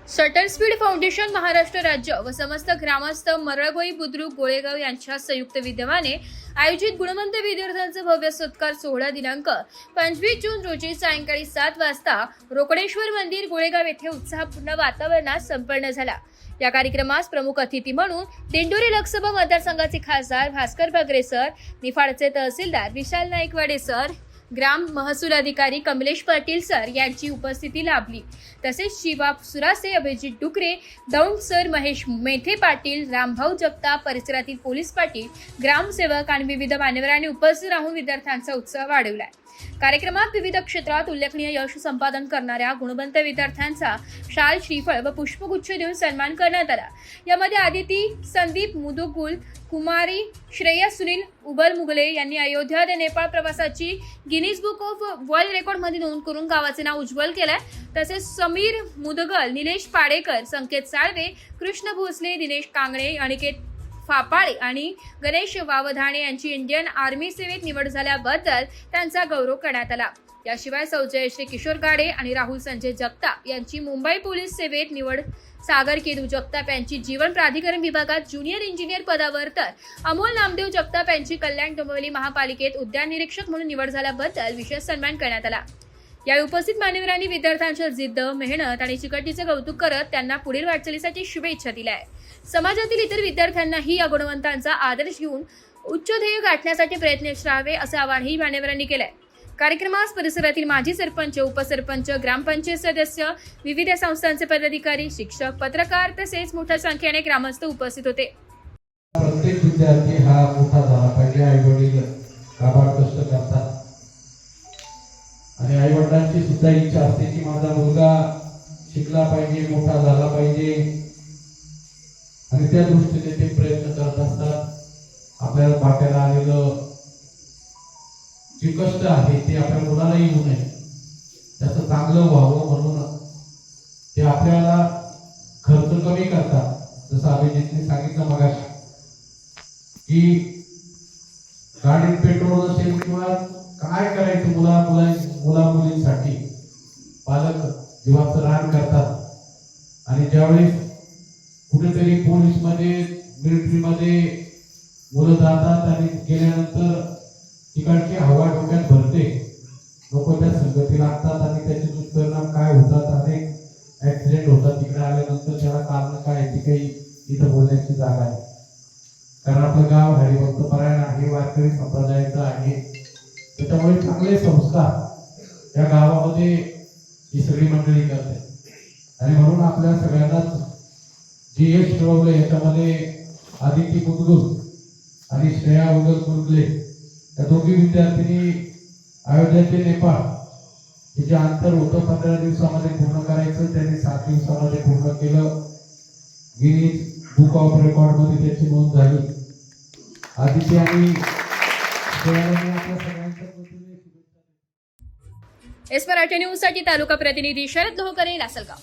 Shutter speed foundation Maharashtra राज्य व समस्त ग्रामस्थ मरळगोई बुद्रुक गोळेगाव यांच्या संयुक्त विद्यमाने आयोजित गुणवंत विद्यार्थ्यांचा भव्य सत्कार सोहळा दिनांक 25 जून रोजी सायंकाळी 7 वाजता रोकडेश्वर मंदिर गोळेगाव येथे उत्साहपूर्ण वातावरणात संपन्न झाला। या कार्यक्रमास प्रमुख अतिथी म्हणून दिंडोरी लोकसभा मतदारसंघाचे खासदार भास्कर भगरे सर, निफाडचे तहसीलदार विशाल नाईकवाडे सर, ग्राम महसूल अधिकारी कमलेश पाटील सर यांची उपस्थिती लाभली। तसेच शिवा सुरासे, अभिजित डुकरे, दौंड सर, महेश मेथे पाटील, रामभाऊ जगताप, परिसरातील पोलीस पाटील, ग्रामसेवक आणि विविध मान्यवरांनी उपस्थित राहून विद्यार्थ्यांचा उत्साह वाढवला। कार्यक्रमात विविध क्षेत्रात उल्लेखनीय यश संपादन करणाऱ्या गुणवंत विद्यार्थ्यांचा शाल, श्रीफळ व पुष्पगुच्छ देऊन सन्मान करण्यात आला। यामध्ये आदिती, संदीप मुदुगुल, कुमारी श्रेया सुनील उबल-मुगले यांनी अयोध्या ते नेपाळ प्रवासाची गिनीज बुक ऑफ वर्ल्ड रेकॉर्डमध्ये नोंद करून गावाचे नाव उज्ज्वल केले। तसेच समीर मुदगल, निलेश पाडेकर, संकेत साळवे, कृष्ण भोसले, दिनेश कांगणे, अनिकेत फापाळे आणि गणेश वावधाणे यांची इंडियन आर्मी सेवेत निवड झाल्याबद्दल त्यांचा गौरव करण्यात आला। याशिवाय जयश्री किशोर गाडे आणि राहुल संजय जगताप यांची मुंबई पोलीस सेवेत निवड, सागर केदू जगताप यांची जीवन प्राधिकरण विभागात ज्युनियर इंजिनियर पदावर, तर अमोल नामदेव जगताप यांची कल्याण डोंबिवली महापालिकेत उद्यान निरीक्षक म्हणून निवड झाल्याबद्दल विशेष सन्मान करण्यात आला। या उपस्थित मान्यवरांनी विद्यार्थ्यांच्या जिद्द, मेहनत आणि चिकाटीचे कौतुक करत त्यांना पुढील वाटचालीसाठी शुभेच्छा दिल्या आहेत। समाजातील इतर विद्यार्थ्यांनाही या गुणवंतांचा आदर्श घेऊन उच्च ध्येय गाठण्यासाठी प्रयत्नशील राहावे असे आवाहनही मान्यवरांनी केले। कार्यक्रमास परिसरातील माजी सरपंच, उपसरपंच, ग्रामपंचायत सदस्य, विविध संस्थांचे पदाधिकारी, शिक्षक, पत्रकार तसेच मोठ्या संख्येने ग्रामस्थ उपस्थित होते। प्रत्येक विद्यार्थी हा मोठा झाला पाहिजे, आई वडील काबाड कष्ट करतात आणि आई वडिलांची सुद्धा इच्छा असते की माझा मुलगा शिकला पाहिजे, मोठा झाला पाहिजे आणि त्या दृष्टीने ते प्रयत्न करत असतात। आपल्याला वाट्याला आलेलं जे कष्ट आहे ते आपल्या मुलाला येऊ नये, त्याचं चांगलं व्हावं म्हणून ते आपल्याला खर्च कमी करतात। जसं अभिजितने सांगितलं मगाशी की गाडीत पेट्रोल नसेल किंवा काय करायचं मुला मुलींसाठी पालक जीवाचं रान करतात आणि ज्यावेळेस कुठेतरी पोलीस मध्ये, मिलिटरी मध्ये मुलं जातात आणि गेल्यानंतर तिकडची हवा डोक्यात भरते, लोक त्या संगती लागतात आणि त्याचे दुष्परिणाम काय होतात, अनेक ऍक्सिडेंट होतात। तिकडे आल्यानंतर त्याला कारण काय आहे ती काही इथं बोलण्याची जागा आहे, कारण आपलं गाव हरिभक्त परायण आहे, वारकरी संप्रदायाचं आहे, त्याच्यामुळे चांगले संस्कार या गावामध्ये ही सगळी मंडळी करते आणि म्हणून आपल्या सगळ्यांनाच जे यश मिळवलं याच्यामध्ये आदिती मुदगुल आणि श्रेया उगल-मुगले या दोघी विद्यार्थिनी अयोध्या ते नेपाळ हे जे अंतर होतं 15 दिवसामध्ये पूर्ण करायचं, त्यांनी 7 दिवसामध्ये पूर्ण केलं। गिनीज बुक ऑफ रेकॉर्ड मध्ये त्याची नोंद झाली। आदिती आणि श्रेयाने आपल्या सगळ्यांच्या एस मराठी न्यूज साठी तालुका प्रतिनिधी शरद लोहकरे, लासलगाव।